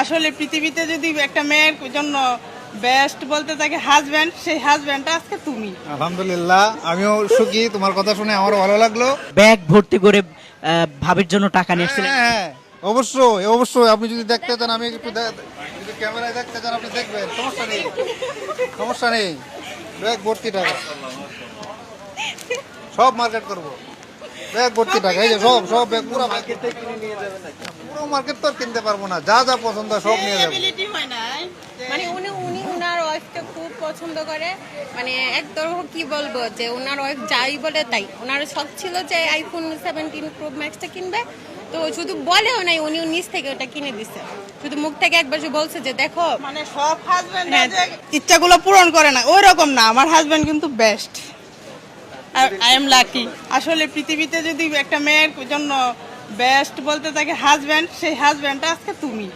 আসলে পৃথিবীতে যদি একটা মেয়ের জন্য বেস্ট বলতে থাকে হাজবেন্ড, সেই হাজবেন্ডটা আজকে তুমি। আলহামদুলিল্লাহ, আমিও সুখী, তোমার কথা শুনে আমারও ভালো লাগলো। ব্যাগ ভর্তি করে ভাবির জন্য টাকা নিয়ে এসেছিলেন। হ্যাঁ, অবশ্যই অবশ্যই, আপনি যদি দেখতে চান, আমি একটু যদি ক্যামেরায় দেখতে চান আপনি দেখবেন, সমস্যা নেই, সমস্যা নেই। ব্যাগ ভর্তি টাকা, সব মার্কেট করবো, ব্যাগ ভর্তি টাকা, এই যে সব সব ব্যাগ, পুরো মার্কেট পুরো মার্কেট তো আর কিনতে পারবো না, যা যা পছন্দ হয় সব নিয়ে যাবো। Ability হয় নাই। মানে উনি উনার ওয়াইফকে খুব পছন্দ করে, মানে একদম কি বলবো যে উনার ওয়াইফ যাই বলে তাই। ওনার শখ ছিল যে আইফোন 17 প্রো ম্যাক্সটা কিনবে, তো শুধু বলেও নাই, উনি নিজ থেকে ওটা কিনে দিছে। শুধু মুখ থেকে একবার যে বলছে যে দেখো, মানে সব হাজবেন্ড হ্যাঁ। ইচ্ছাগুলো পূরণ করে না, ওই রকম না, আমার হাজবেন্ড কিন্তু বেস্ট। I am lucky. আসলে পৃথিবীতে যদি একটা মেয়ের জন্য বেস্ট বলতে থাকে হাজবেন্ড, সেই হাজবেন্ডটা আজকে তুমি।